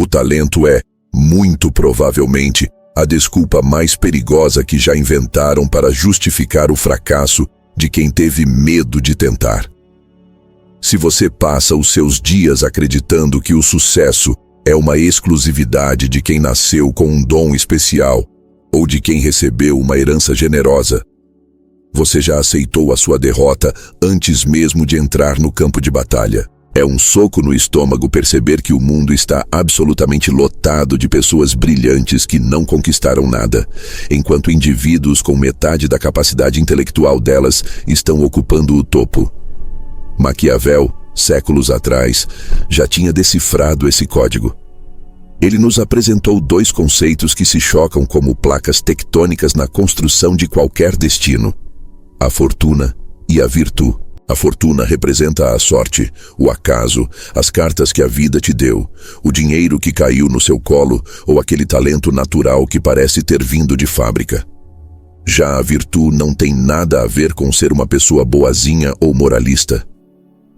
O talento é, muito provavelmente, a desculpa mais perigosa que já inventaram para justificar o fracasso de quem teve medo de tentar. Se você passa os seus dias acreditando que o sucesso é uma exclusividade de quem nasceu com um dom especial ou de quem recebeu uma herança generosa, você já aceitou a sua derrota antes mesmo de entrar no campo de batalha. É um soco no estômago perceber que o mundo está absolutamente lotado de pessoas brilhantes que não conquistaram nada, enquanto indivíduos com metade da capacidade intelectual delas estão ocupando o topo. Maquiavel, séculos atrás, já tinha decifrado esse código. Ele nos apresentou dois conceitos que se chocam como placas tectônicas na construção de qualquer destino: a fortuna e a virtude. A fortuna representa a sorte, o acaso, as cartas que a vida te deu, o dinheiro que caiu no seu colo ou aquele talento natural que parece ter vindo de fábrica. Já a virtude não tem nada a ver com ser uma pessoa boazinha ou moralista.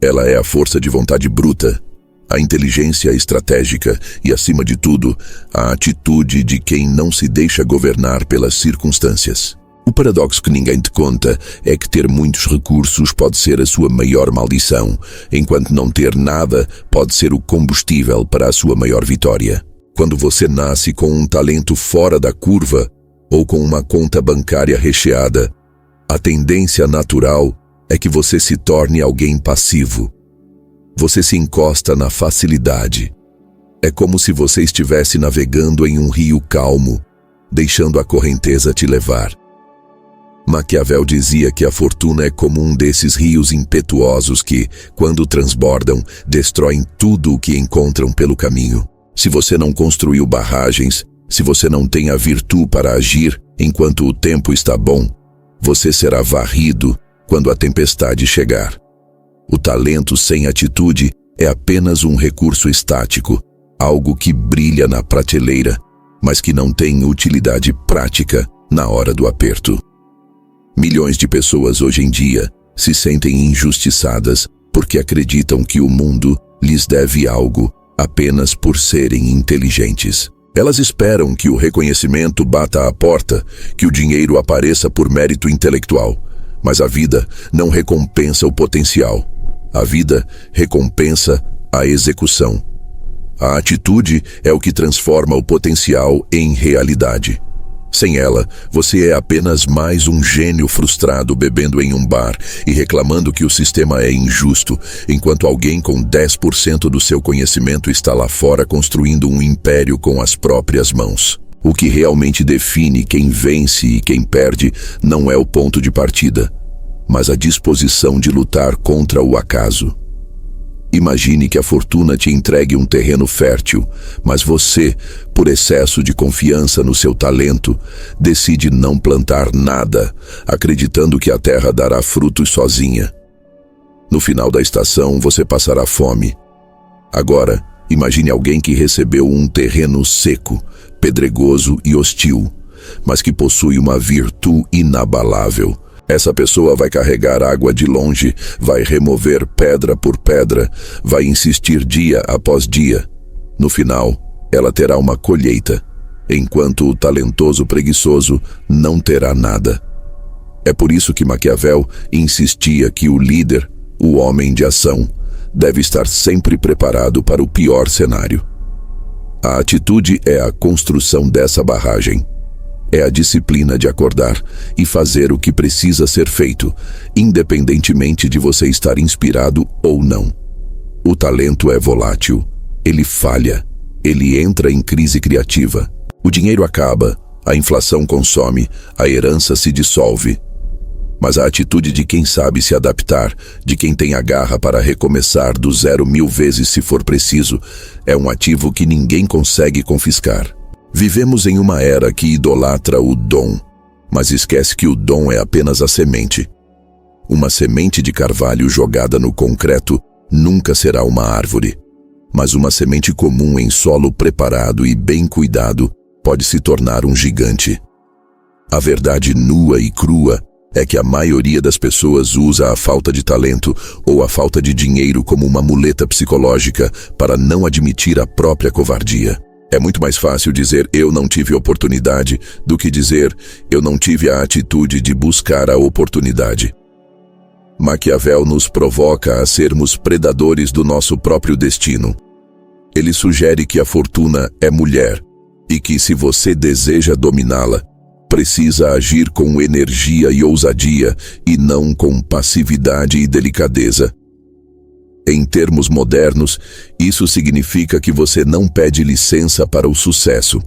Ela é a força de vontade bruta, a inteligência estratégica e, acima de tudo, a atitude de quem não se deixa governar pelas circunstâncias. O paradoxo que ninguém te conta é que ter muitos recursos pode ser a sua maior maldição, enquanto não ter nada pode ser o combustível para a sua maior vitória. Quando você nasce com um talento fora da curva ou com uma conta bancária recheada, a tendência natural é que você se torne alguém passivo. Você se encosta na facilidade. É como se você estivesse navegando em um rio calmo, deixando a correnteza te levar. Maquiavel dizia que a fortuna é como um desses rios impetuosos que, quando transbordam, destroem tudo o que encontram pelo caminho. Se você não construiu barragens, se você não tem a virtude para agir enquanto o tempo está bom, você será varrido quando a tempestade chegar. O talento sem atitude é apenas um recurso estático, algo que brilha na prateleira, mas que não tem utilidade prática na hora do aperto. Milhões de pessoas hoje em dia se sentem injustiçadas porque acreditam que o mundo lhes deve algo apenas por serem inteligentes. Elas esperam que o reconhecimento bata à porta, que o dinheiro apareça por mérito intelectual. Mas a vida não recompensa o potencial. A vida recompensa a execução. A atitude é o que transforma o potencial em realidade. Sem ela, você é apenas mais um gênio frustrado bebendo em um bar e reclamando que o sistema é injusto, enquanto alguém com 10% do seu conhecimento está lá fora construindo um império com as próprias mãos. O que realmente define quem vence e quem perde não é o ponto de partida, mas a disposição de lutar contra o acaso. Imagine que a fortuna te entregue um terreno fértil, mas você, por excesso de confiança no seu talento, decide não plantar nada, acreditando que a terra dará frutos sozinha. No final da estação, você passará fome. Agora, imagine alguém que recebeu um terreno seco, pedregoso e hostil, mas que possui uma virtude inabalável. Essa pessoa vai carregar água de longe, vai remover pedra por pedra, vai insistir dia após dia. No final, ela terá uma colheita, enquanto o talentoso preguiçoso não terá nada. É por isso que Maquiavel insistia que o líder, o homem de ação, deve estar sempre preparado para o pior cenário. A atitude é a construção dessa barragem. É a disciplina de acordar e fazer o que precisa ser feito, independentemente de você estar inspirado ou não. O talento é volátil, ele falha, ele entra em crise criativa. O dinheiro acaba, a inflação consome, a herança se dissolve. Mas a atitude de quem sabe se adaptar, de quem tem a garra para recomeçar do zero 1000 vezes se for preciso, é um ativo que ninguém consegue confiscar. Vivemos em uma era que idolatra o dom, mas esquece que o dom é apenas a semente. Uma semente de carvalho jogada no concreto nunca será uma árvore, mas uma semente comum em solo preparado e bem cuidado pode se tornar um gigante. A verdade nua e crua é que a maioria das pessoas usa a falta de talento ou a falta de dinheiro como uma muleta psicológica para não admitir a própria covardia. É muito mais fácil dizer eu não tive oportunidade do que dizer eu não tive a atitude de buscar a oportunidade. Maquiavel nos provoca a sermos predadores do nosso próprio destino. Ele sugere que a fortuna é mulher e que, se você deseja dominá-la, precisa agir com energia e ousadia e não com passividade e delicadeza. Em termos modernos, isso significa que você não pede licença para o sucesso.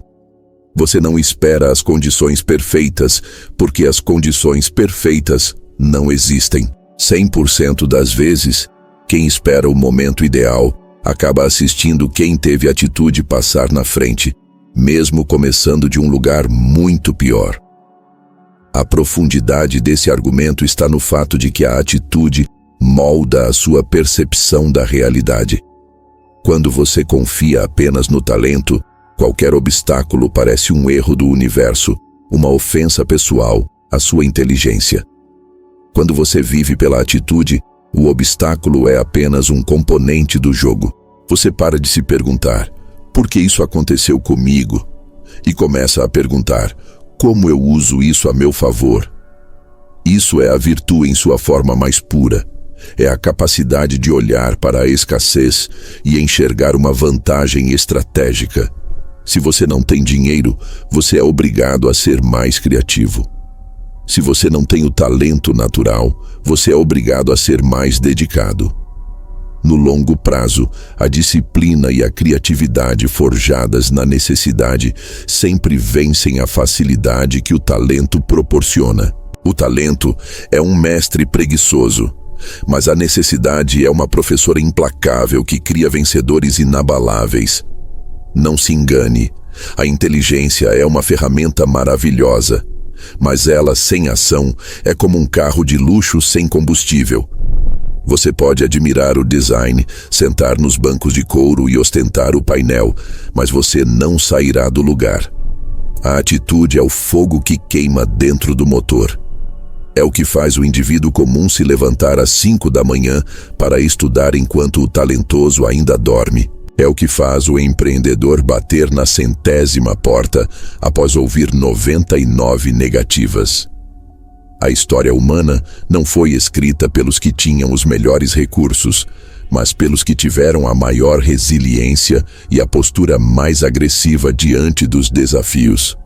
Você não espera as condições perfeitas, porque as condições perfeitas não existem. 100% das vezes, quem espera o momento ideal acaba assistindo quem teve atitude passar na frente, mesmo começando de um lugar muito pior. A profundidade desse argumento está no fato de que a atitude molda a sua percepção da realidade. Quando você confia apenas no talento, qualquer obstáculo parece um erro do universo, uma ofensa pessoal à sua inteligência. Quando você vive pela atitude, o obstáculo é apenas um componente do jogo. Você para de se perguntar, por que isso aconteceu comigo? E começa a perguntar, como eu uso isso a meu favor? Isso é a virtude em sua forma mais pura. É a capacidade de olhar para a escassez e enxergar uma vantagem estratégica. Se você não tem dinheiro, você é obrigado a ser mais criativo. Se você não tem o talento natural, você é obrigado a ser mais dedicado. No longo prazo, a disciplina e a criatividade forjadas na necessidade sempre vencem a facilidade que o talento proporciona. O talento é um mestre preguiçoso, mas a necessidade é uma professora implacável que cria vencedores inabaláveis. Não se engane, a inteligência é uma ferramenta maravilhosa, mas ela, sem ação, é como um carro de luxo sem combustível. Você pode admirar o design, sentar nos bancos de couro e ostentar o painel, mas você não sairá do lugar. A atitude é o fogo que queima dentro do motor. É o que faz o indivíduo comum se levantar às 5 da manhã para estudar enquanto o talentoso ainda dorme. É o que faz o empreendedor bater na 100ª porta após ouvir 99 negativas. A história humana não foi escrita pelos que tinham os melhores recursos, mas pelos que tiveram a maior resiliência e a postura mais agressiva diante dos desafios.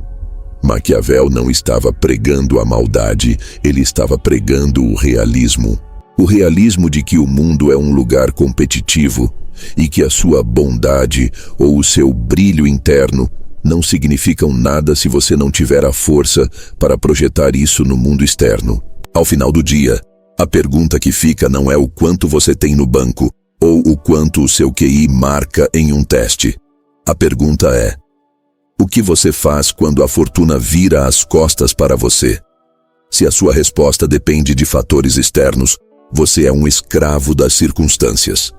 Maquiavel não estava pregando a maldade, ele estava pregando o realismo. O realismo de que o mundo é um lugar competitivo e que a sua bondade ou o seu brilho interno não significam nada se você não tiver a força para projetar isso no mundo externo. Ao final do dia, a pergunta que fica não é o quanto você tem no banco ou o quanto o seu QI marca em um teste. A pergunta é: o que você faz quando a fortuna vira as costas para você? Se a sua resposta depende de fatores externos, você é um escravo das circunstâncias.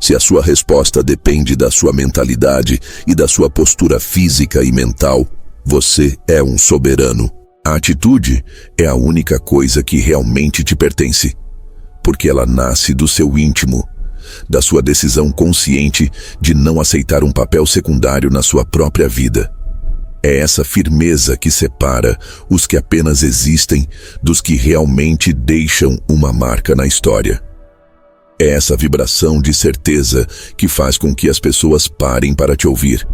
Se a sua resposta depende da sua mentalidade e da sua postura física e mental, você é um soberano. A atitude é a única coisa que realmente te pertence, porque ela nasce do seu íntimo, da sua decisão consciente de não aceitar um papel secundário na sua própria vida. É essa firmeza que separa os que apenas existem dos que realmente deixam uma marca na história. É essa vibração de certeza que faz com que as pessoas parem para te ouvir,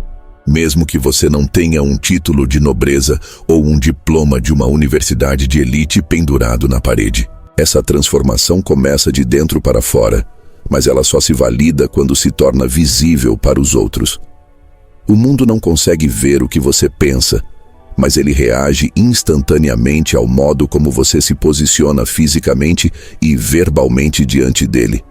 mesmo que você não tenha um título de nobreza ou um diploma de uma universidade de elite pendurado na parede. Essa transformação começa de dentro para fora, mas ela só se valida quando se torna visível para os outros. O mundo não consegue ver o que você pensa, mas ele reage instantaneamente ao modo como você se posiciona fisicamente e verbalmente diante dele.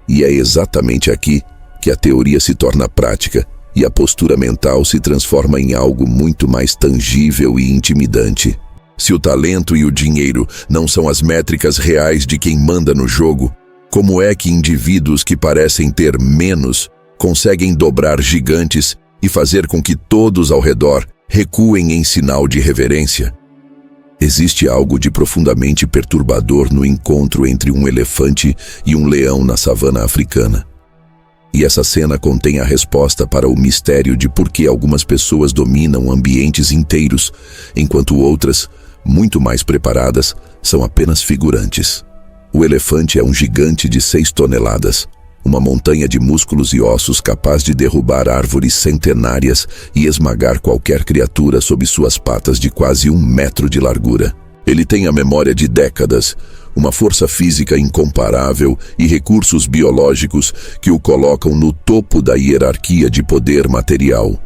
E é exatamente aqui que a teoria se torna prática e a postura mental se transforma em algo muito mais tangível e intimidante. Se o talento e o dinheiro não são as métricas reais de quem manda no jogo, como é que indivíduos que parecem ter menos conseguem dobrar gigantes e fazer com que todos ao redor recuem em sinal de reverência? Existe algo de profundamente perturbador no encontro entre um elefante e um leão na savana africana. E essa cena contém a resposta para o mistério de por que algumas pessoas dominam ambientes inteiros, enquanto outras, muito mais preparadas, são apenas figurantes. O elefante é um gigante de 6 toneladas, uma montanha de músculos e ossos capaz de derrubar árvores centenárias e esmagar qualquer criatura sob suas patas de quase 1 metro de largura. Ele tem a memória de décadas, uma força física incomparável e recursos biológicos que o colocam no topo da hierarquia de poder material.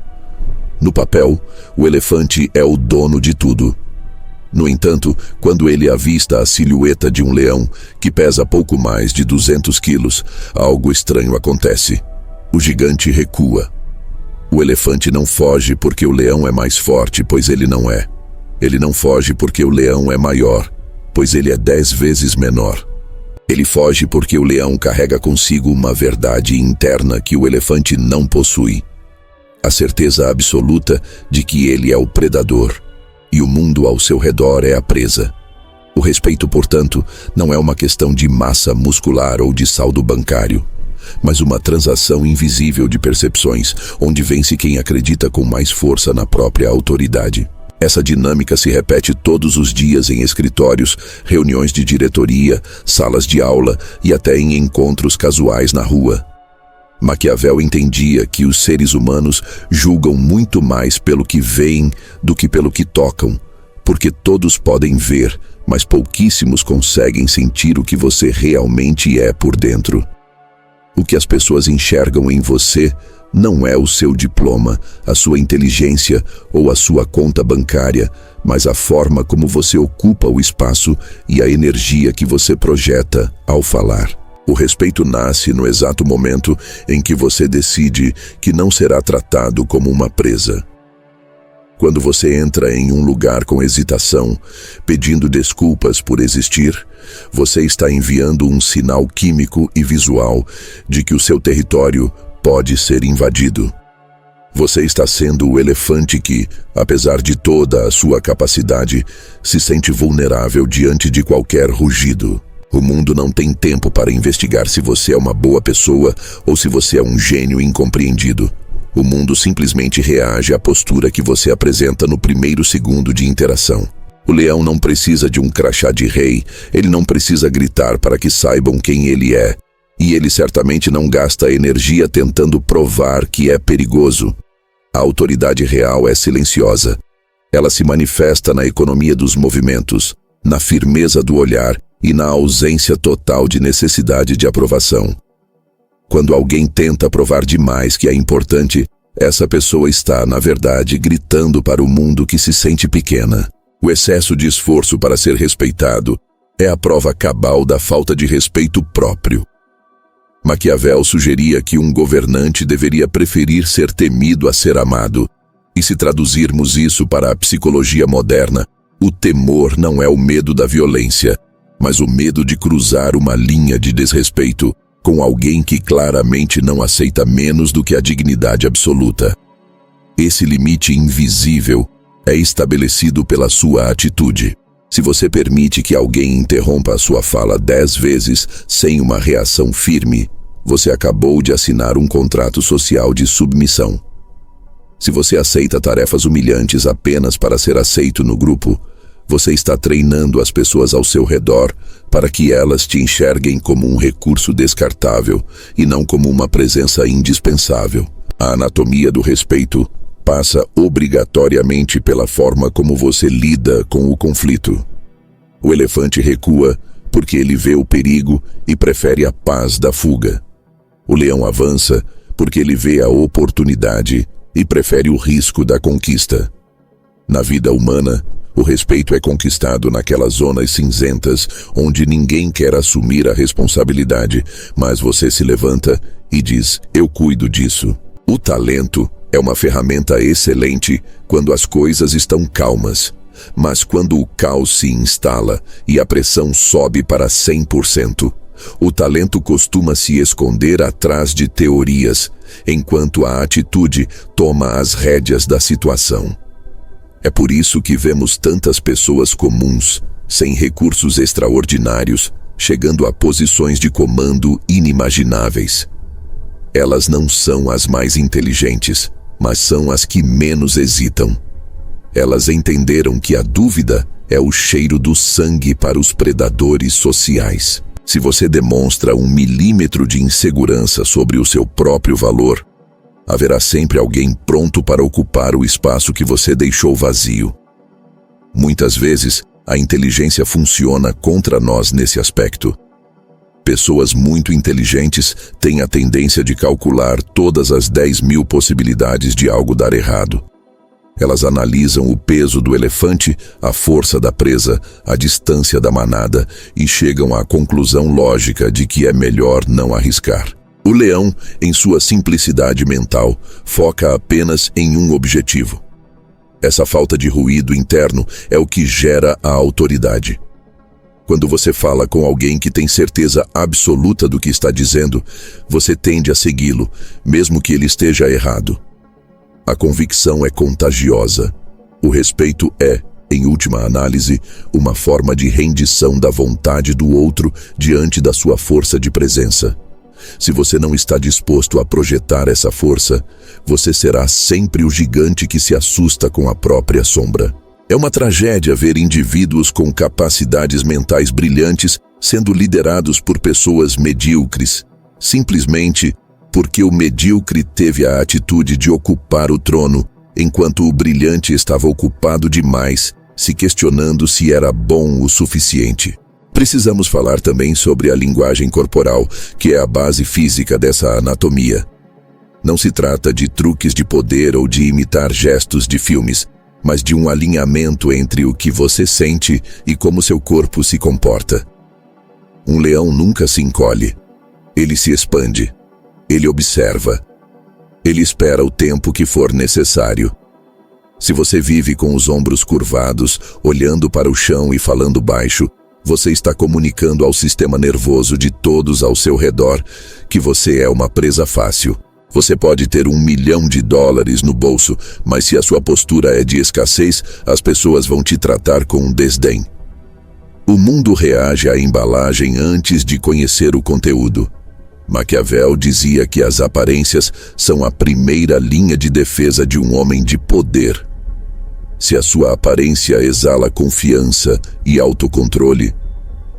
No papel, o elefante é o dono de tudo. No entanto, quando ele avista a silhueta de um leão, que pesa pouco mais de 200 quilos, algo estranho acontece. O gigante recua. O elefante não foge porque o leão é mais forte, pois ele não é. Ele não foge porque o leão é maior, pois ele é 10 vezes menor. Ele foge porque o leão carrega consigo uma verdade interna que o elefante não possui. A certeza absoluta de que ele é o predador. E o mundo ao seu redor é a presa. O respeito, portanto, não é uma questão de massa muscular ou de saldo bancário, mas uma transação invisível de percepções, onde vence quem acredita com mais força na própria autoridade. Essa dinâmica se repete todos os dias em escritórios, reuniões de diretoria, salas de aula e até em encontros casuais na rua. Maquiavel entendia que os seres humanos julgam muito mais pelo que veem do que pelo que tocam, porque todos podem ver, mas pouquíssimos conseguem sentir o que você realmente é por dentro. O que as pessoas enxergam em você não é o seu diploma, a sua inteligência ou a sua conta bancária, mas a forma como você ocupa o espaço e a energia que você projeta ao falar. O respeito nasce no exato momento em que você decide que não será tratado como uma presa. Quando você entra em um lugar com hesitação, pedindo desculpas por existir, você está enviando um sinal químico e visual de que o seu território pode ser invadido. Você está sendo o elefante que, apesar de toda a sua capacidade, se sente vulnerável diante de qualquer rugido. O mundo não tem tempo para investigar se você é uma boa pessoa ou se você é um gênio incompreendido. O mundo simplesmente reage à postura que você apresenta no primeiro segundo de interação. O leão não precisa de um crachá de rei, ele não precisa gritar para que saibam quem ele é. E ele certamente não gasta energia tentando provar que é perigoso. A autoridade real é silenciosa. Ela se manifesta na economia dos movimentos, na firmeza do olhar e na ausência total de necessidade de aprovação. Quando alguém tenta provar demais que é importante, essa pessoa está, na verdade, gritando para o mundo que se sente pequena. O excesso de esforço para ser respeitado é a prova cabal da falta de respeito próprio. Maquiavel sugeria que um governante deveria preferir ser temido a ser amado. E se traduzirmos isso para a psicologia moderna, o temor não é o medo da violência, mas o medo de cruzar uma linha de desrespeito com alguém que claramente não aceita menos do que a dignidade absoluta. Esse limite invisível é estabelecido pela sua atitude. Se você permite que alguém interrompa a sua fala 10 vezes sem uma reação firme, você acabou de assinar um contrato social de submissão. Se você aceita tarefas humilhantes apenas para ser aceito no grupo, você está treinando as pessoas ao seu redor para que elas te enxerguem como um recurso descartável e não como uma presença indispensável. A anatomia do respeito passa obrigatoriamente pela forma como você lida com o conflito. O elefante recua porque ele vê o perigo e prefere a paz da fuga. O leão avança porque ele vê a oportunidade e prefere o risco da conquista. Na vida humana, o respeito é conquistado naquelas zonas cinzentas onde ninguém quer assumir a responsabilidade, mas você se levanta e diz: eu cuido disso. O talento é uma ferramenta excelente quando as coisas estão calmas, mas quando o caos se instala e a pressão sobe para 100%, o talento costuma se esconder atrás de teorias, enquanto a atitude toma as rédeas da situação. É por isso que vemos tantas pessoas comuns, sem recursos extraordinários, chegando a posições de comando inimagináveis. Elas não são as mais inteligentes, mas são as que menos hesitam. Elas entenderam que a dúvida é o cheiro do sangue para os predadores sociais. Se você demonstra 1 milímetro de insegurança sobre o seu próprio valor, haverá sempre alguém pronto para ocupar o espaço que você deixou vazio. Muitas vezes, a inteligência funciona contra nós nesse aspecto. Pessoas muito inteligentes têm a tendência de calcular todas as 10.000 possibilidades de algo dar errado. Elas analisam o peso do elefante, a força da presa, a distância da manada e chegam à conclusão lógica de que é melhor não arriscar. O leão, em sua simplicidade mental, foca apenas em um objetivo. Essa falta de ruído interno é o que gera a autoridade. Quando você fala com alguém que tem certeza absoluta do que está dizendo, você tende a segui-lo, mesmo que ele esteja errado. A convicção é contagiosa. O respeito é, em última análise, uma forma de rendição da vontade do outro diante da sua força de presença. Se você não está disposto a projetar essa força, você será sempre o gigante que se assusta com a própria sombra. É uma tragédia ver indivíduos com capacidades mentais brilhantes sendo liderados por pessoas medíocres, simplesmente porque o medíocre teve a atitude de ocupar o trono, enquanto o brilhante estava ocupado demais, se questionando se era bom o suficiente. Precisamos falar também sobre a linguagem corporal, que é a base física dessa anatomia. Não se trata de truques de poder ou de imitar gestos de filmes, mas de um alinhamento entre o que você sente e como seu corpo se comporta. Um leão nunca se encolhe. Ele se expande. Ele observa. Ele espera o tempo que for necessário. Se você vive com os ombros curvados, olhando para o chão e falando baixo, você está comunicando ao sistema nervoso de todos ao seu redor que você é uma presa fácil. Você pode ter $1 milhão no bolso, mas se a sua postura é de escassez, as pessoas vão te tratar com desdém. O mundo reage à embalagem antes de conhecer o conteúdo. Maquiavel dizia que as aparências são a primeira linha de defesa de um homem de poder. Se a sua aparência exala confiança e autocontrole,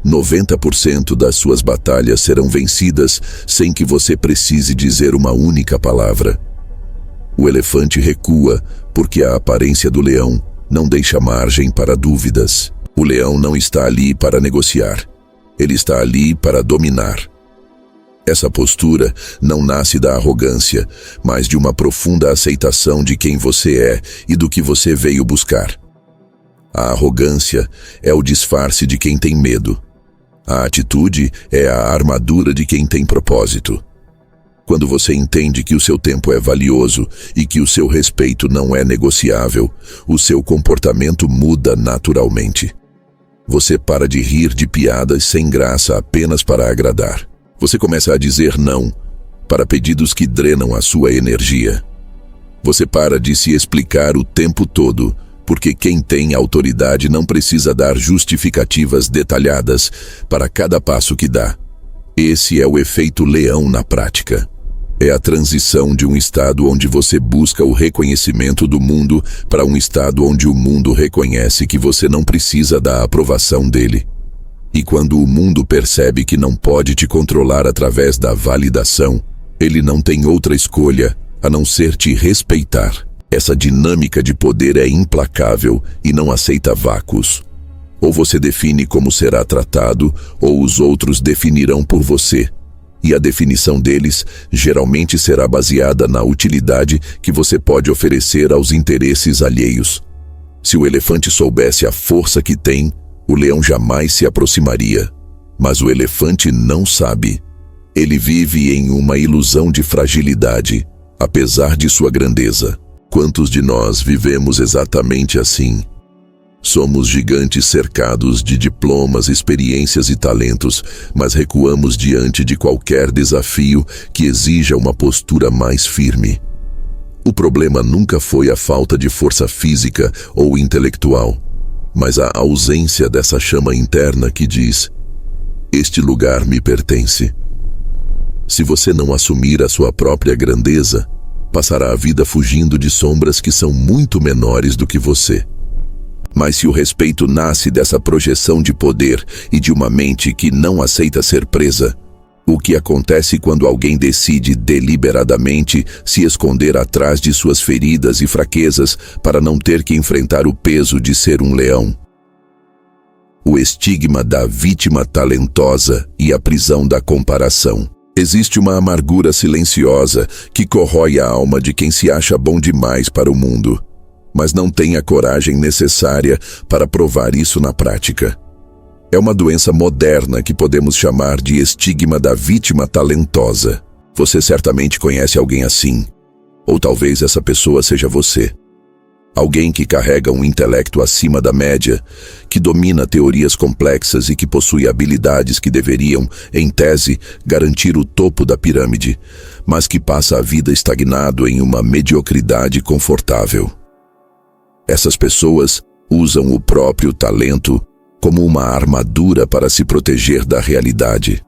90% das suas batalhas serão vencidas sem que você precise dizer uma única palavra. O elefante recua porque a aparência do leão não deixa margem para dúvidas. O leão não está ali para negociar. Ele está ali para dominar. Essa postura não nasce da arrogância, mas de uma profunda aceitação de quem você é e do que você veio buscar. A arrogância é o disfarce de quem tem medo. A atitude é a armadura de quem tem propósito. Quando você entende que o seu tempo é valioso e que o seu respeito não é negociável, o seu comportamento muda naturalmente. Você para de rir de piadas sem graça apenas para agradar. Você começa a dizer não para pedidos que drenam a sua energia. Você para de se explicar o tempo todo, porque quem tem autoridade não precisa dar justificativas detalhadas para cada passo que dá. Esse é o efeito leão na prática. É a transição de um estado onde você busca o reconhecimento do mundo para um estado onde o mundo reconhece que você não precisa da aprovação dele. E quando o mundo percebe que não pode te controlar através da validação, ele não tem outra escolha a não ser te respeitar. Essa dinâmica de poder é implacável e não aceita vácuos. Ou você define como será tratado, ou os outros definirão por você. E a definição deles geralmente será baseada na utilidade que você pode oferecer aos interesses alheios. Se o elefante soubesse a força que tem, o leão jamais se aproximaria. Mas o elefante não sabe. Ele vive em uma ilusão de fragilidade, apesar de sua grandeza. Quantos de nós vivemos exatamente assim? Somos gigantes cercados de diplomas, experiências e talentos, mas recuamos diante de qualquer desafio que exija uma postura mais firme. O problema nunca foi a falta de força física ou intelectual, mas a ausência dessa chama interna que diz: este lugar me pertence. Se você não assumir a sua própria grandeza, passará a vida fugindo de sombras que são muito menores do que você. Mas se o respeito nasce dessa projeção de poder e de uma mente que não aceita ser presa, o que acontece quando alguém decide deliberadamente se esconder atrás de suas feridas e fraquezas para não ter que enfrentar o peso de ser um leão? O estigma da vítima talentosa e a prisão da comparação. Existe uma amargura silenciosa que corrói a alma de quem se acha bom demais para o mundo, mas não tem a coragem necessária para provar isso na prática. É uma doença moderna que podemos chamar de estigma da vítima talentosa. Você certamente conhece alguém assim, ou talvez essa pessoa seja você. Alguém que carrega um intelecto acima da média, que domina teorias complexas e que possui habilidades que deveriam, em tese, garantir o topo da pirâmide, mas que passa a vida estagnado em uma mediocridade confortável. Essas pessoas usam o próprio talento como uma armadura para se proteger da realidade.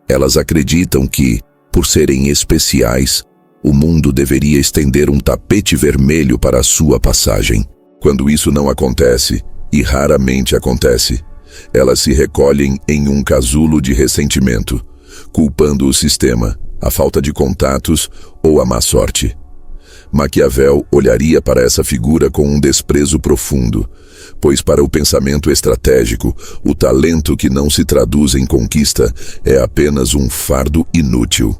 Elas acreditam que, por serem especiais, o mundo deveria estender um tapete vermelho para a sua passagem. Quando isso não acontece, e raramente acontece, elas se recolhem em um casulo de ressentimento, culpando o sistema, a falta de contatos ou a má sorte. Maquiavel olharia para essa figura com um desprezo profundo, pois para o pensamento estratégico, o talento que não se traduz em conquista é apenas um fardo inútil.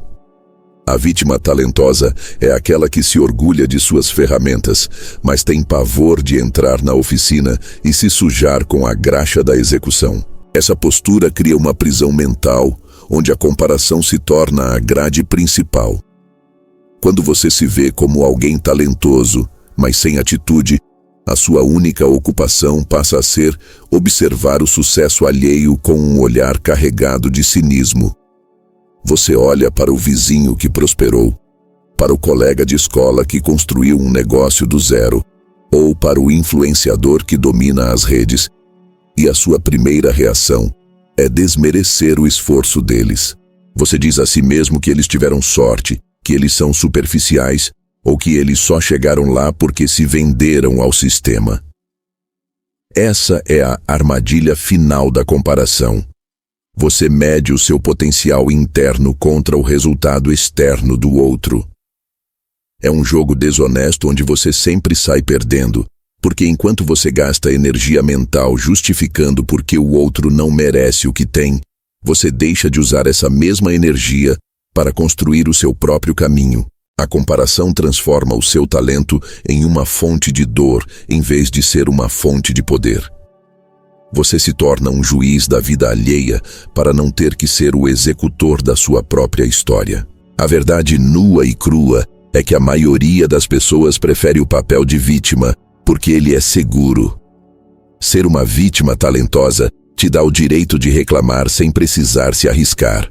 A vítima talentosa é aquela que se orgulha de suas ferramentas, mas tem pavor de entrar na oficina e se sujar com a graxa da execução. Essa postura cria uma prisão mental, onde a comparação se torna a grade principal. Quando você se vê como alguém talentoso, mas sem atitude, a sua única ocupação passa a ser observar o sucesso alheio com um olhar carregado de cinismo. Você olha para o vizinho que prosperou, para o colega de escola que construiu um negócio do zero, ou para o influenciador que domina as redes, e a sua primeira reação é desmerecer o esforço deles. Você diz a si mesmo que eles tiveram sorte, que eles são superficiais, ou que eles só chegaram lá porque se venderam ao sistema. Essa é a armadilha final da comparação. Você mede o seu potencial interno contra o resultado externo do outro. É um jogo desonesto onde você sempre sai perdendo, porque enquanto você gasta energia mental justificando por que o outro não merece o que tem, você deixa de usar essa mesma energia para construir o seu próprio caminho. A comparação transforma o seu talento em uma fonte de dor, em vez de ser uma fonte de poder. Você se torna um juiz da vida alheia para não ter que ser o executor da sua própria história. A verdade nua e crua é que a maioria das pessoas prefere o papel de vítima porque ele é seguro. Ser uma vítima talentosa te dá o direito de reclamar sem precisar se arriscar.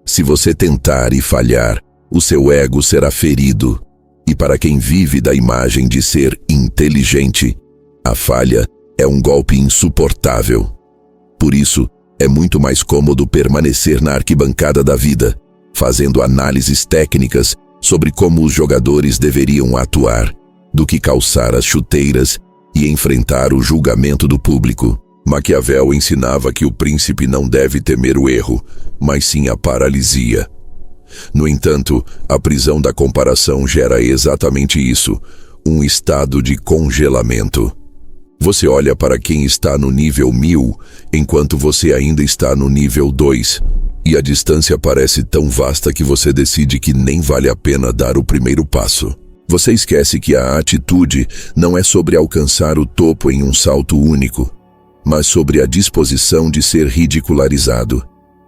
Se você tentar e falhar, o seu ego será ferido. E para quem vive da imagem de ser inteligente, a falha é um golpe insuportável. Por isso, é muito mais cômodo permanecer na arquibancada da vida, fazendo análises técnicas sobre como os jogadores deveriam atuar, do que calçar as chuteiras e enfrentar o julgamento do público. Maquiavel ensinava que o príncipe não deve temer o erro, mas sim a paralisia. No entanto, a prisão da comparação gera exatamente isso, um estado de congelamento. Você olha para quem está no nível 1000, enquanto você ainda está no nível 2, e a distância parece tão vasta que você decide que nem vale a pena dar o primeiro passo. Você esquece que a atitude não é sobre alcançar o topo em um salto único, mas sobre a disposição de ser ridicularizado,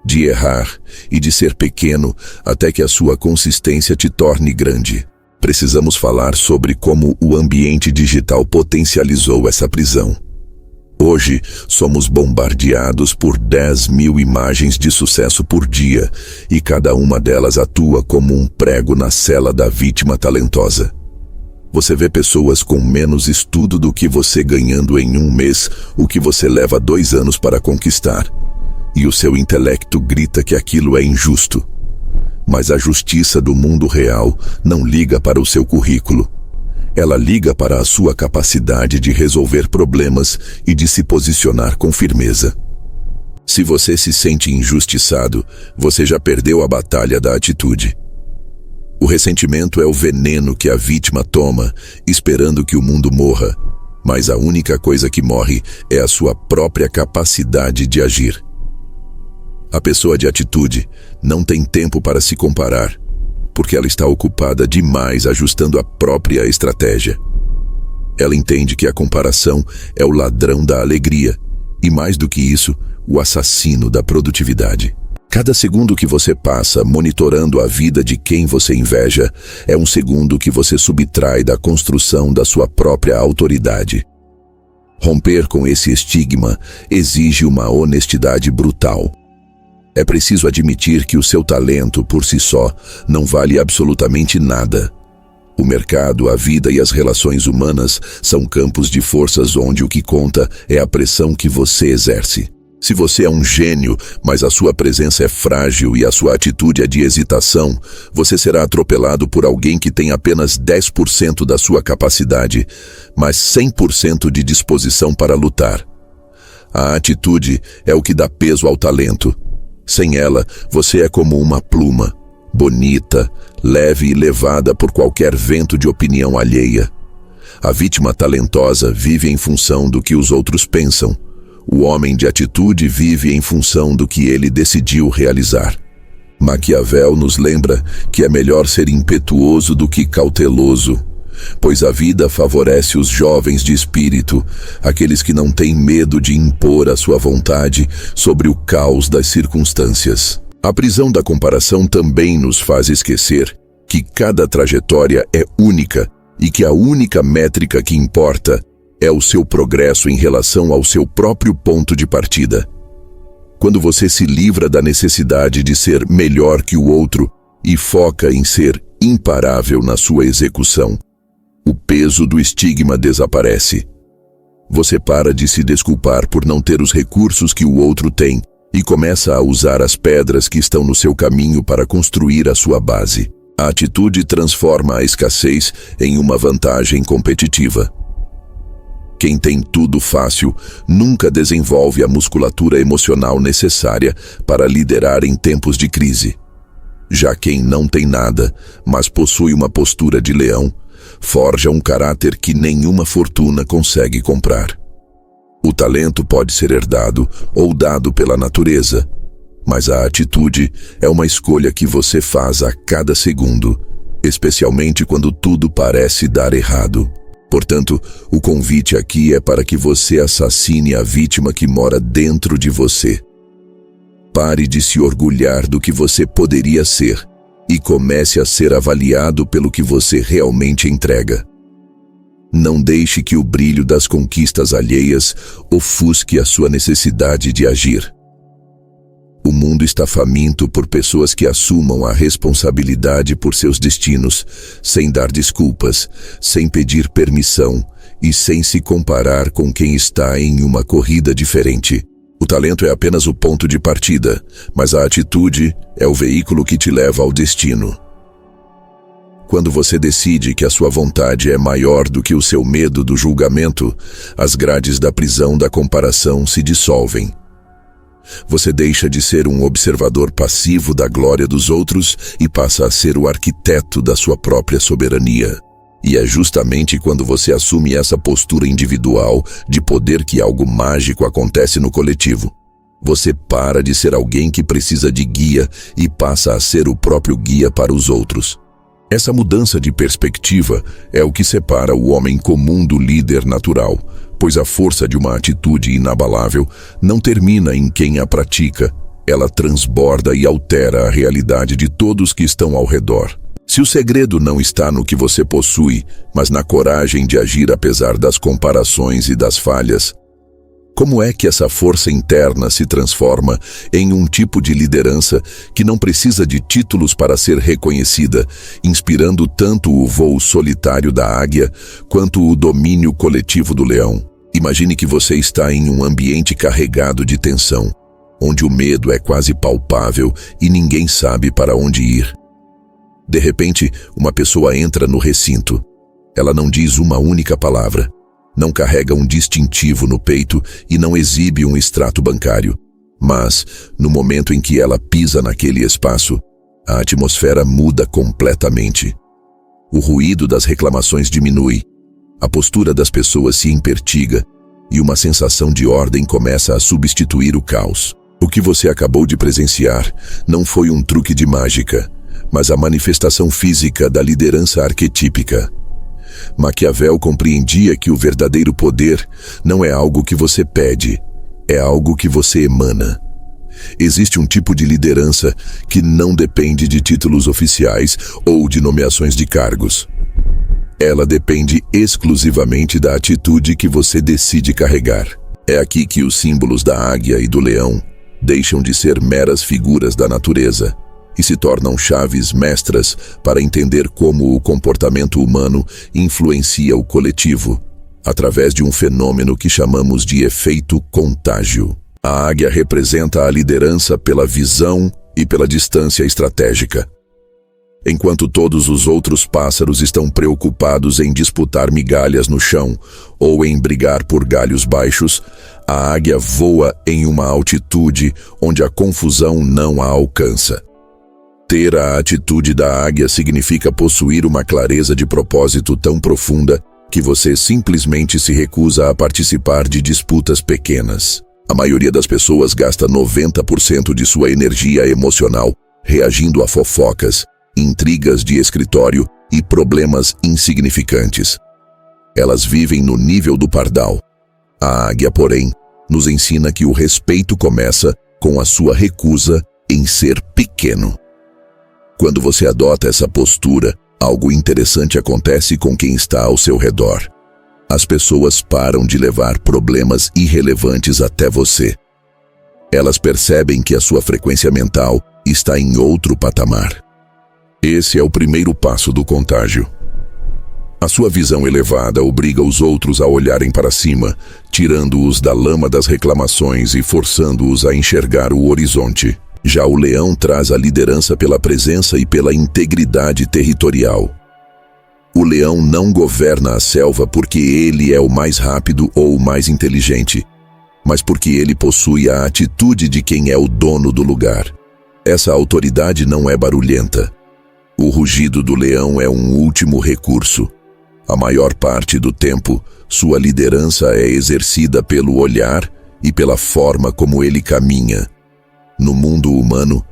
de errar e de ser pequeno até que a sua consistência te torne grande. Precisamos falar sobre como o ambiente digital potencializou essa prisão. Hoje, somos bombardeados por 10.000 imagens de sucesso por dia, e cada uma delas atua como um prego na cela da vítima talentosa. Você vê pessoas com menos estudo do que você ganhando em um mês o que você leva 2 anos para conquistar, e o seu intelecto grita que aquilo é injusto. Mas a justiça do mundo real não liga para o seu currículo. Ela liga para a sua capacidade de resolver problemas e de se posicionar com firmeza. Se você se sente injustiçado, você já perdeu a batalha da atitude. O ressentimento é o veneno que a vítima toma, esperando que o mundo morra, mas a única coisa que morre é a sua própria capacidade de agir. A pessoa de atitude não tem tempo para se comparar, porque ela está ocupada demais ajustando a própria estratégia. Ela entende que a comparação é o ladrão da alegria e, mais do que isso, o assassino da produtividade. Cada segundo que você passa monitorando a vida de quem você inveja é um segundo que você subtrai da construção da sua própria autoridade. Romper com esse estigma exige uma honestidade brutal. É preciso admitir que o seu talento, por si só, não vale absolutamente nada. O mercado, a vida e as relações humanas são campos de forças onde o que conta é a pressão que você exerce. Se você é um gênio, mas a sua presença é frágil e a sua atitude é de hesitação, você será atropelado por alguém que tem apenas 10% da sua capacidade, mas 100% de disposição para lutar. A atitude é o que dá peso ao talento. Sem ela, você é como uma pluma, bonita, leve e levada por qualquer vento de opinião alheia. A vítima talentosa vive em função do que os outros pensam. O homem de atitude vive em função do que ele decidiu realizar. Maquiavel nos lembra que é melhor ser impetuoso do que cauteloso, pois a vida favorece os jovens de espírito, aqueles que não têm medo de impor a sua vontade sobre o caos das circunstâncias. A prisão da comparação também nos faz esquecer que cada trajetória é única e que a única métrica que importa é o seu progresso em relação ao seu próprio ponto de partida. Quando você se livra da necessidade de ser melhor que o outro e foca em ser imparável na sua execução, o peso do estigma desaparece. Você para de se desculpar por não ter os recursos que o outro tem e começa a usar as pedras que estão no seu caminho para construir a sua base. A atitude transforma a escassez em uma vantagem competitiva. Quem tem tudo fácil nunca desenvolve a musculatura emocional necessária para liderar em tempos de crise. Já quem não tem nada, mas possui uma postura de leão, forja um caráter que nenhuma fortuna consegue comprar. O talento pode ser herdado ou dado pela natureza, mas a atitude é uma escolha que você faz a cada segundo, especialmente quando tudo parece dar errado. Portanto, o convite aqui é para que você assassine a vítima que mora dentro de você. Pare de se orgulhar do que você poderia ser e comece a ser avaliado pelo que você realmente entrega. Não deixe que o brilho das conquistas alheias ofusque a sua necessidade de agir. O mundo está faminto por pessoas que assumam a responsabilidade por seus destinos, sem dar desculpas, sem pedir permissão e sem se comparar com quem está em uma corrida diferente. O talento é apenas o ponto de partida, mas a atitude é o veículo que te leva ao destino. Quando você decide que a sua vontade é maior do que o seu medo do julgamento, as grades da prisão da comparação se dissolvem. Você deixa de ser um observador passivo da glória dos outros e passa a ser o arquiteto da sua própria soberania. E é justamente quando você assume essa postura individual de poder que algo mágico acontece no coletivo. Você para de ser alguém que precisa de guia e passa a ser o próprio guia para os outros. Essa mudança de perspectiva é o que separa o homem comum do líder natural, pois a força de uma atitude inabalável não termina em quem a pratica, ela transborda e altera a realidade de todos que estão ao redor. Se o segredo não está no que você possui, mas na coragem de agir apesar das comparações e das falhas, Como é que essa força interna se transforma em um tipo de liderança que não precisa de títulos para ser reconhecida, inspirando tanto o voo solitário da águia quanto o domínio coletivo do leão? Imagine que você está em um ambiente carregado de tensão, onde o medo é quase palpável e ninguém sabe para onde ir. De repente, uma pessoa entra no recinto. Ela não diz uma única palavra. Não carrega um distintivo no peito e não exibe um extrato bancário. Mas, no momento em que ela pisa naquele espaço, a atmosfera muda completamente. O ruído das reclamações diminui, a postura das pessoas se empertiga e uma sensação de ordem começa a substituir o caos. O que você acabou de presenciar não foi um truque de mágica, mas a manifestação física da liderança arquetípica. Maquiavel compreendia que o verdadeiro poder não é algo que você pede, é algo que você emana. Existe um tipo de liderança que não depende de títulos oficiais ou de nomeações de cargos. Ela depende exclusivamente da atitude que você decide carregar. É aqui que os símbolos da águia e do leão deixam de ser meras figuras da natureza e se tornam chaves mestras para entender como o comportamento humano influencia o coletivo, através de um fenômeno que chamamos de efeito contágio. A águia representa a liderança pela visão e pela distância estratégica. Enquanto todos os outros pássaros estão preocupados em disputar migalhas no chão ou em brigar por galhos baixos, a águia voa em uma altitude onde a confusão não a alcança. Ter a atitude da águia significa possuir uma clareza de propósito tão profunda que você simplesmente se recusa a participar de disputas pequenas. A maioria das pessoas gasta 90% de sua energia emocional reagindo a fofocas, intrigas de escritório e problemas insignificantes. Elas vivem no nível do pardal. A águia, porém, nos ensina que o respeito começa com a sua recusa em ser pequeno. Quando você adota essa postura, algo interessante acontece com quem está ao seu redor. As pessoas param de levar problemas irrelevantes até você. Elas percebem que a sua frequência mental está em outro patamar. Esse é o primeiro passo do contágio. A sua visão elevada obriga os outros a olharem para cima, tirando-os da lama das reclamações e forçando-os a enxergar o horizonte. Já o leão traz a liderança pela presença e pela integridade territorial. O leão não governa a selva porque ele é o mais rápido ou o mais inteligente, mas porque ele possui a atitude de quem é o dono do lugar. Essa autoridade não é barulhenta. O rugido do leão é um último recurso. A maior parte do tempo, sua liderança é exercida pelo olhar e pela forma como ele caminha. No mundo humano,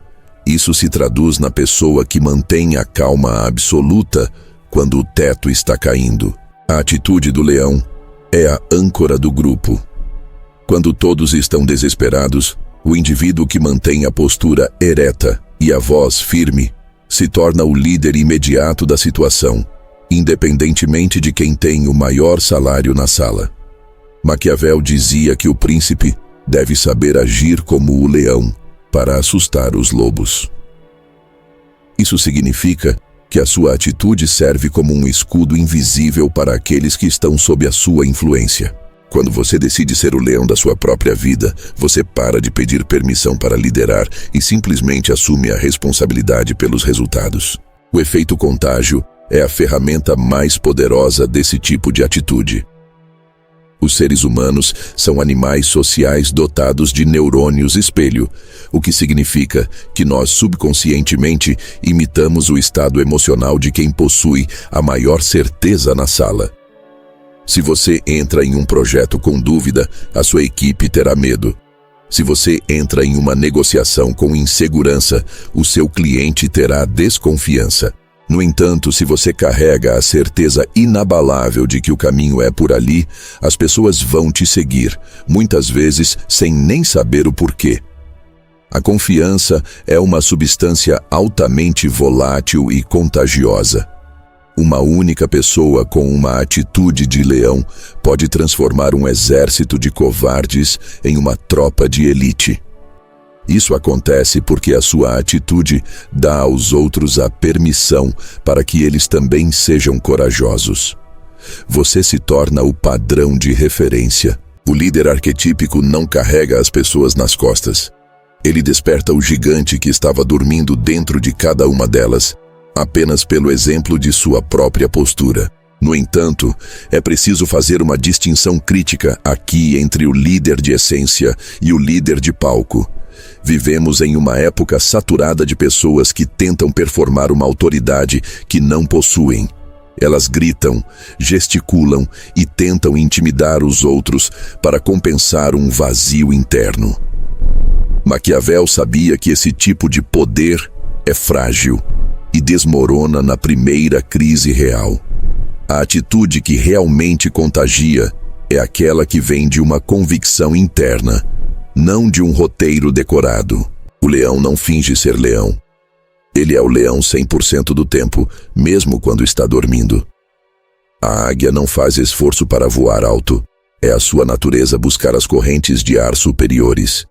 isso se traduz na pessoa que mantém a calma absoluta quando o teto está caindo. A atitude do leão é a âncora do grupo. Quando todos estão desesperados, o indivíduo que mantém a postura ereta e a voz firme se torna o líder imediato da situação, independentemente de quem tem o maior salário na sala. Maquiavel dizia que o príncipe deve saber agir como o leão para assustar os lobos. Isso significa que a sua atitude serve como um escudo invisível para aqueles que estão sob a sua influência. Quando você decide ser o leão da sua própria vida, você para de pedir permissão para liderar e simplesmente assume a responsabilidade pelos resultados. O efeito contágio é a ferramenta mais poderosa desse tipo de atitude. Os seres humanos são animais sociais dotados de neurônios espelho, o que significa que nós subconscientemente imitamos o estado emocional de quem possui a maior certeza na sala. Se você entra em um projeto com dúvida, a sua equipe terá medo. Se você entra em uma negociação com insegurança, o seu cliente terá desconfiança. No entanto, se você carrega a certeza inabalável de que o caminho é por ali, as pessoas vão te seguir, muitas vezes sem nem saber o porquê. A confiança é uma substância altamente volátil e contagiosa. Uma única pessoa com uma atitude de leão pode transformar um exército de covardes em uma tropa de elite. Isso acontece porque a sua atitude dá aos outros a permissão para que eles também sejam corajosos. Você se torna o padrão de referência. O líder arquetípico não carrega as pessoas nas costas. Ele desperta o gigante que estava dormindo dentro de cada uma delas, apenas pelo exemplo de sua própria postura. No entanto, é preciso fazer uma distinção crítica aqui entre o líder de essência e o líder de palco. Vivemos em uma época saturada de pessoas que tentam performar uma autoridade que não possuem. Elas gritam, gesticulam e tentam intimidar os outros para compensar um vazio interno. Maquiavel sabia que esse tipo de poder é frágil e desmorona na primeira crise real. A atitude que realmente contagia é aquela que vem de uma convicção interna, não de um roteiro decorado. O leão não finge ser leão. Ele é o leão 100% do tempo, mesmo quando está dormindo. A águia não faz esforço para voar alto. É a sua natureza buscar as correntes de ar superiores.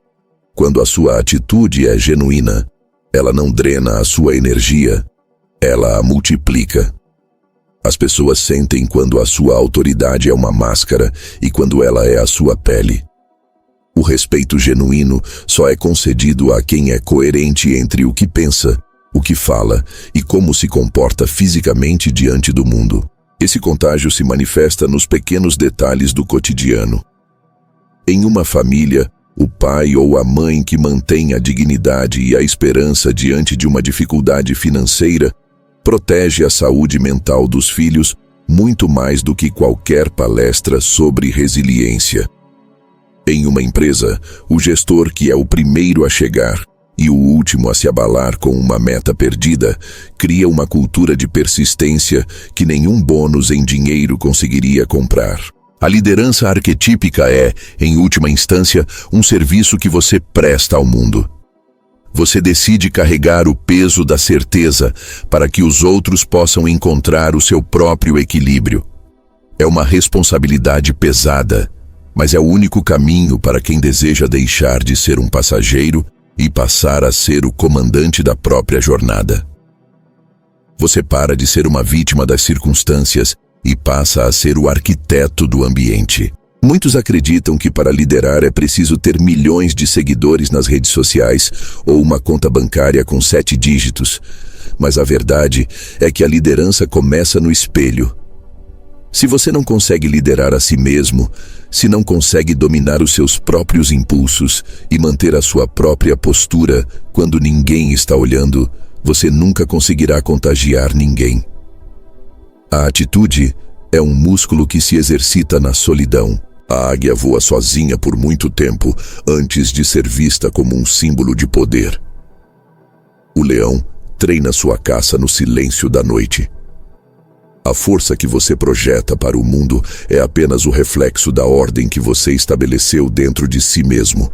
Quando a sua atitude é genuína, ela não drena a sua energia, ela a multiplica. As pessoas sentem quando a sua autoridade é uma máscara e quando ela é a sua pele. O respeito genuíno só é concedido a quem é coerente entre o que pensa, o que fala e como se comporta fisicamente diante do mundo. Esse contágio se manifesta nos pequenos detalhes do cotidiano. Em uma família, o pai ou a mãe que mantém a dignidade e a esperança diante de uma dificuldade financeira protege a saúde mental dos filhos muito mais do que qualquer palestra sobre resiliência. Em uma empresa, o gestor que é o primeiro a chegar e o último a se abalar com uma meta perdida cria uma cultura de persistência que nenhum bônus em dinheiro conseguiria comprar. A liderança arquetípica é, em última instância, um serviço que você presta ao mundo. Você decide carregar o peso da certeza para que os outros possam encontrar o seu próprio equilíbrio. É uma responsabilidade pesada, mas é o único caminho para quem deseja deixar de ser um passageiro e passar a ser o comandante da própria jornada. Você para de ser uma vítima das circunstâncias e passa a ser o arquiteto do ambiente. Muitos acreditam que para liderar é preciso ter milhões de seguidores nas redes sociais ou uma conta bancária com 7 dígitos, mas a verdade é que a liderança começa no espelho. Se você não consegue liderar a si mesmo, se não consegue dominar os seus próprios impulsos e manter a sua própria postura quando ninguém está olhando, você nunca conseguirá contagiar ninguém. A atitude é um músculo que se exercita na solidão. A águia voa sozinha por muito tempo antes de ser vista como um símbolo de poder. O leão treina sua caça no silêncio da noite. A força que você projeta para o mundo é apenas o reflexo da ordem que você estabeleceu dentro de si mesmo.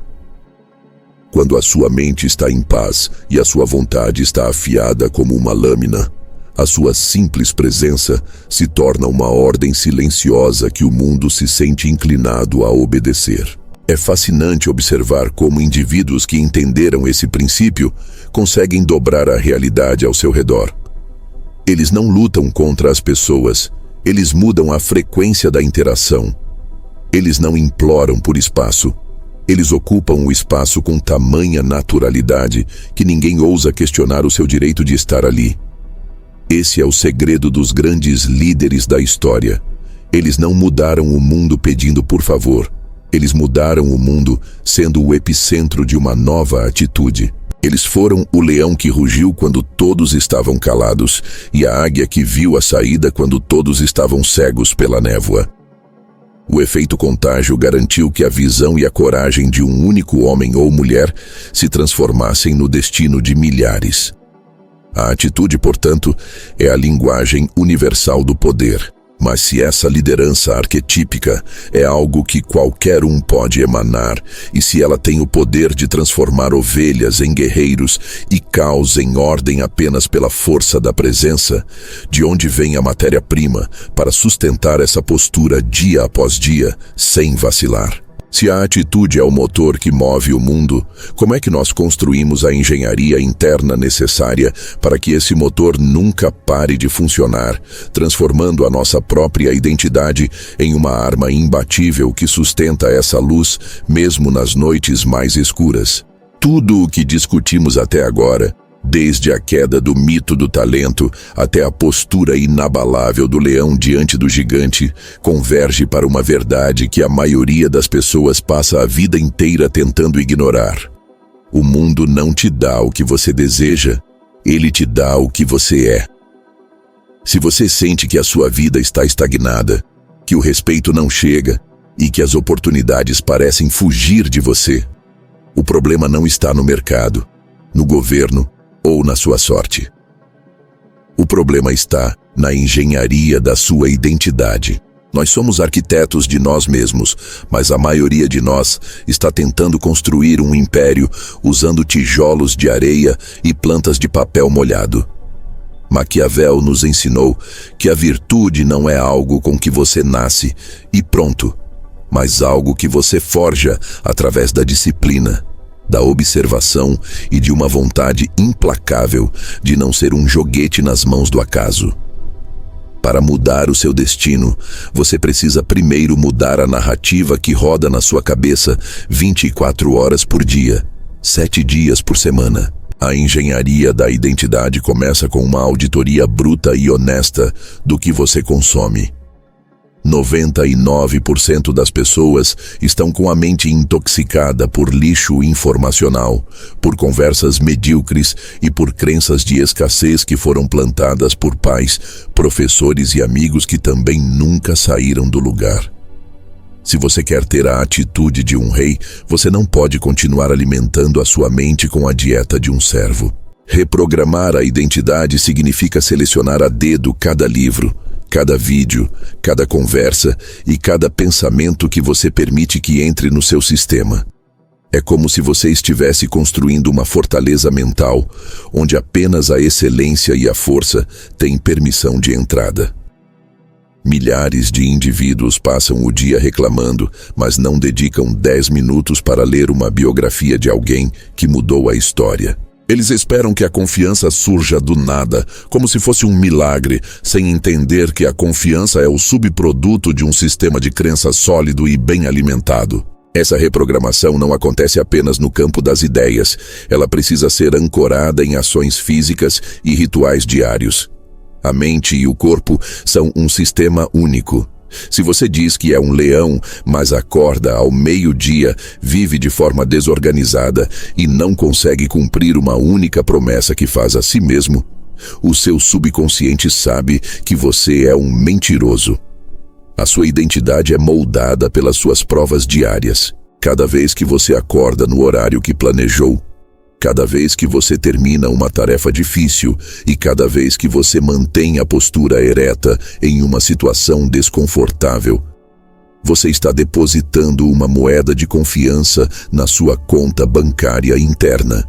Quando a sua mente está em paz e a sua vontade está afiada como uma lâmina, a sua simples presença se torna uma ordem silenciosa que o mundo se sente inclinado a obedecer. É fascinante observar como indivíduos que entenderam esse princípio conseguem dobrar a realidade ao seu redor. Eles não lutam contra as pessoas, eles mudam a frequência da interação. Eles não imploram por espaço, eles ocupam o espaço com tamanha naturalidade que ninguém ousa questionar o seu direito de estar ali. Esse é o segredo dos grandes líderes da história. Eles não mudaram o mundo pedindo por favor. Eles mudaram o mundo sendo o epicentro de uma nova atitude. Eles foram o leão que rugiu quando todos estavam calados e a águia que viu a saída quando todos estavam cegos pela névoa. O efeito contágio garantiu que a visão e a coragem de um único homem ou mulher se transformassem no destino de milhares. A atitude, portanto, é a linguagem universal do poder. Mas se essa liderança arquetípica é algo que qualquer um pode emanar, e se ela tem o poder de transformar ovelhas em guerreiros e caos em ordem apenas pela força da presença, de onde vem a matéria-prima para sustentar essa postura dia após dia, sem vacilar? Se a atitude é o motor que move o mundo, como é que nós construímos a engenharia interna necessária para que esse motor nunca pare de funcionar, transformando a nossa própria identidade em uma arma imbatível que sustenta essa luz mesmo nas noites mais escuras? Tudo o que discutimos até agora, desde a queda do mito do talento até a postura inabalável do leão diante do gigante, converge para uma verdade que a maioria das pessoas passa a vida inteira tentando ignorar. O mundo não te dá o que você deseja, ele te dá o que você é. Se você sente que a sua vida está estagnada, que o respeito não chega e que as oportunidades parecem fugir de você, o problema não está no mercado, no governo ou na sua sorte. O problema está na engenharia da sua identidade. Nós somos arquitetos de nós mesmos, mas a maioria de nós está tentando construir um império usando tijolos de areia e plantas de papel molhado. Maquiavel nos ensinou que a virtude não é algo com que você nasce e pronto, mas algo que você forja através da disciplina, da observação e de uma vontade implacável de não ser um joguete nas mãos do acaso. Para mudar o seu destino, você precisa primeiro mudar a narrativa que roda na sua cabeça 24 horas por dia, 7 dias por semana. A engenharia da identidade começa com uma auditoria bruta e honesta do que você consome. 99% das pessoas estão com a mente intoxicada por lixo informacional, por conversas medíocres e por crenças de escassez que foram plantadas por pais, professores e amigos que também nunca saíram do lugar. Se você quer ter a atitude de um rei, você não pode continuar alimentando a sua mente com a dieta de um servo. Reprogramar a identidade significa selecionar a dedo cada livro, cada vídeo, cada conversa e cada pensamento que você permite que entre no seu sistema. É como se você estivesse construindo uma fortaleza mental, onde apenas a excelência e a força têm permissão de entrada. Milhares de indivíduos passam o dia reclamando, mas não dedicam 10 minutos para ler uma biografia de alguém que mudou a história. Eles esperam que a confiança surja do nada, como se fosse um milagre, sem entender que a confiança é o subproduto de um sistema de crença sólido e bem alimentado. Essa reprogramação não acontece apenas no campo das ideias, ela precisa ser ancorada em ações físicas e rituais diários. A mente e o corpo são um sistema único. Se você diz que é um leão, mas acorda ao meio-dia, vive de forma desorganizada e não consegue cumprir uma única promessa que faz a si mesmo, o seu subconsciente sabe que você é um mentiroso. A sua identidade é moldada pelas suas provas diárias. Cada vez que você acorda no horário que planejou, cada vez que você termina uma tarefa difícil e cada vez que você mantém a postura ereta em uma situação desconfortável, você está depositando uma moeda de confiança na sua conta bancária interna.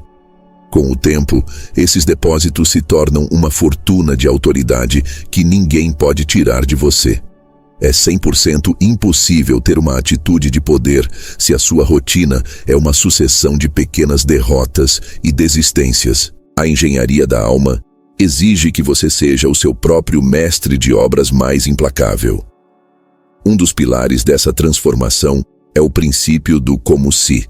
Com o tempo, esses depósitos se tornam uma fortuna de autoridade que ninguém pode tirar de você. É 100% impossível ter uma atitude de poder se a sua rotina é uma sucessão de pequenas derrotas e desistências. A engenharia da alma exige que você seja o seu próprio mestre de obras mais implacável. Um dos pilares dessa transformação é o princípio do como se.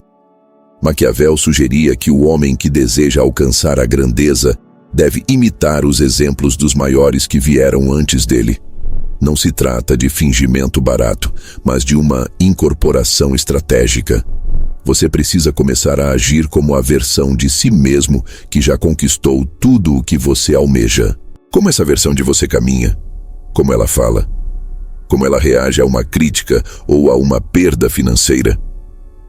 Maquiavel sugeria que o homem que deseja alcançar a grandeza deve imitar os exemplos dos maiores que vieram antes dele. Não se trata de fingimento barato, mas de uma incorporação estratégica. Você precisa começar a agir como a versão de si mesmo que já conquistou tudo o que você almeja. Como essa versão de você caminha? Como ela fala? Como ela reage a uma crítica ou a uma perda financeira?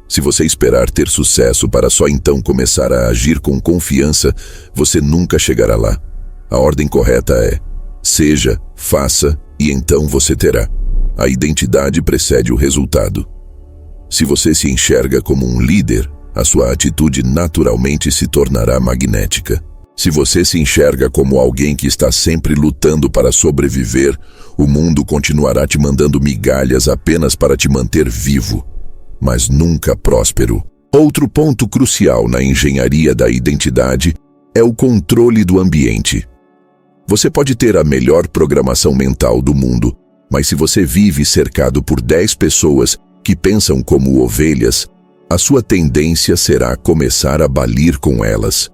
Se você esperar ter sucesso para só então começar a agir com confiança, você nunca chegará lá. A ordem correta é: seja, faça e então você terá. A identidade precede o resultado. Se você se enxerga como um líder, a sua atitude naturalmente se tornará magnética. Se você se enxerga como alguém que está sempre lutando para sobreviver, o mundo continuará te mandando migalhas apenas para te manter vivo, mas nunca próspero. Outro ponto crucial na engenharia da identidade é o controle do ambiente. Você pode ter a melhor programação mental do mundo, mas se você vive cercado por 10 pessoas que pensam como ovelhas, a sua tendência será começar a balir com elas.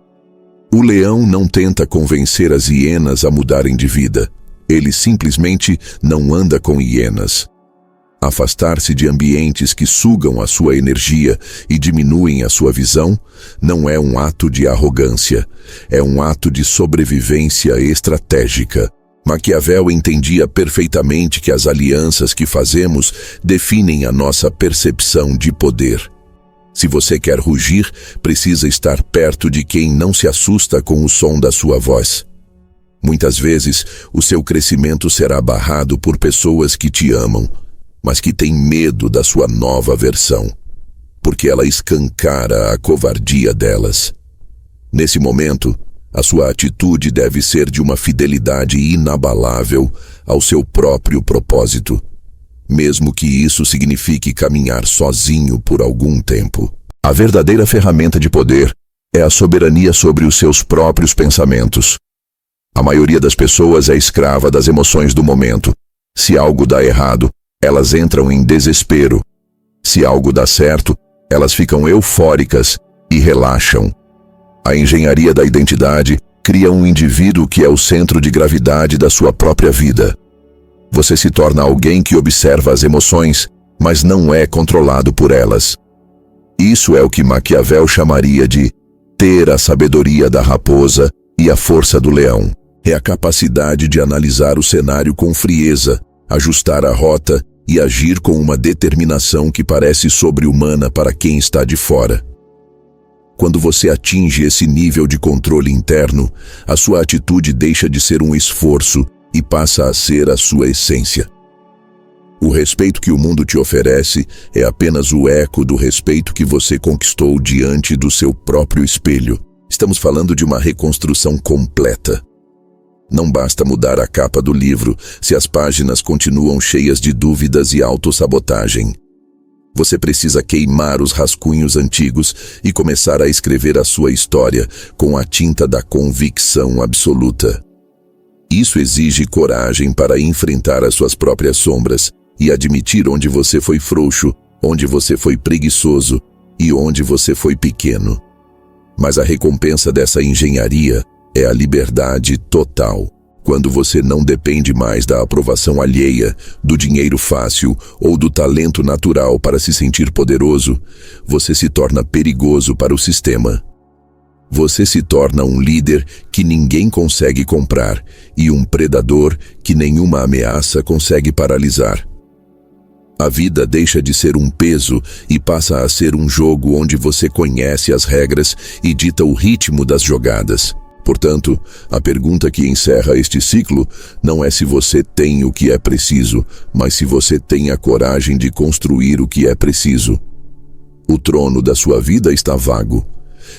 O leão não tenta convencer as hienas a mudarem de vida. Ele simplesmente não anda com hienas. Afastar-se de ambientes que sugam a sua energia e diminuem a sua visão não é um ato de arrogância, é um ato de sobrevivência estratégica. Maquiavel entendia perfeitamente que as alianças que fazemos definem a nossa percepção de poder. Se você quer rugir, precisa estar perto de quem não se assusta com o som da sua voz. Muitas vezes, o seu crescimento será barrado por pessoas que te amam, mas que têm medo da sua nova versão, porque ela escancara a covardia delas. Nesse momento, a sua atitude deve ser de uma fidelidade inabalável ao seu próprio propósito, mesmo que isso signifique caminhar sozinho por algum tempo. A verdadeira ferramenta de poder é a soberania sobre os seus próprios pensamentos. A maioria das pessoas é escrava das emoções do momento. Se algo dá errado, elas entram em desespero. Se algo dá certo, elas ficam eufóricas e relaxam. A engenharia da identidade cria um indivíduo que é o centro de gravidade da sua própria vida. Você se torna alguém que observa as emoções, mas não é controlado por elas. Isso é o que Maquiavel chamaria de ter a sabedoria da raposa e a força do leão. É a capacidade de analisar o cenário com frieza, ajustar a rota e agir com uma determinação que parece sobre-humana para quem está de fora. Quando você atinge esse nível de controle interno, a sua atitude deixa de ser um esforço e passa a ser a sua essência. O respeito que o mundo te oferece é apenas o eco do respeito que você conquistou diante do seu próprio espelho. Estamos falando de uma reconstrução completa. Não basta mudar a capa do livro se as páginas continuam cheias de dúvidas e autossabotagem. Você precisa queimar os rascunhos antigos e começar a escrever a sua história com a tinta da convicção absoluta. Isso exige coragem para enfrentar as suas próprias sombras e admitir onde você foi frouxo, onde você foi preguiçoso e onde você foi pequeno. Mas a recompensa dessa engenharia é a liberdade total. Quando você não depende mais da aprovação alheia, do dinheiro fácil ou do talento natural para se sentir poderoso, você se torna perigoso para o sistema. Você se torna um líder que ninguém consegue comprar e um predador que nenhuma ameaça consegue paralisar. A vida deixa de ser um peso e passa a ser um jogo onde você conhece as regras e dita o ritmo das jogadas. Portanto, a pergunta que encerra este ciclo não é se você tem o que é preciso, mas se você tem a coragem de construir o que é preciso. O trono da sua vida está vago.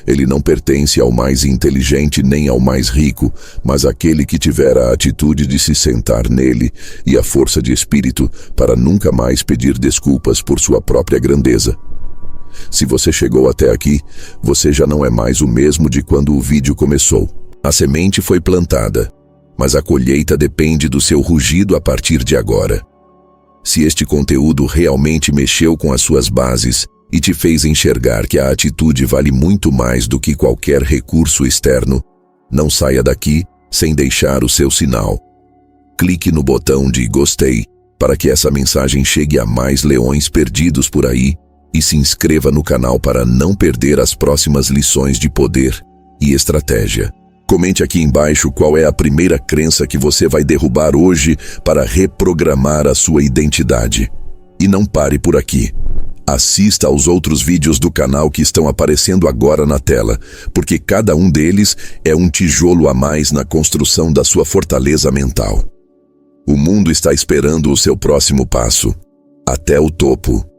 Ele não pertence ao mais inteligente nem ao mais rico, mas àquele que tiver a atitude de se sentar nele e a força de espírito para nunca mais pedir desculpas por sua própria grandeza. Se você chegou até aqui, você já não é mais o mesmo de quando o vídeo começou. A semente foi plantada, mas a colheita depende do seu rugido a partir de agora. Se este conteúdo realmente mexeu com as suas bases e te fez enxergar que a atitude vale muito mais do que qualquer recurso externo, não saia daqui sem deixar o seu sinal. Clique no botão de gostei para que essa mensagem chegue a mais leões perdidos por aí e se inscreva no canal para não perder as próximas lições de poder e estratégia. Comente aqui embaixo qual é a primeira crença que você vai derrubar hoje para reprogramar a sua identidade. E não pare por aqui. Assista aos outros vídeos do canal que estão aparecendo agora na tela, porque cada um deles é um tijolo a mais na construção da sua fortaleza mental. O mundo está esperando o seu próximo passo. Até o topo.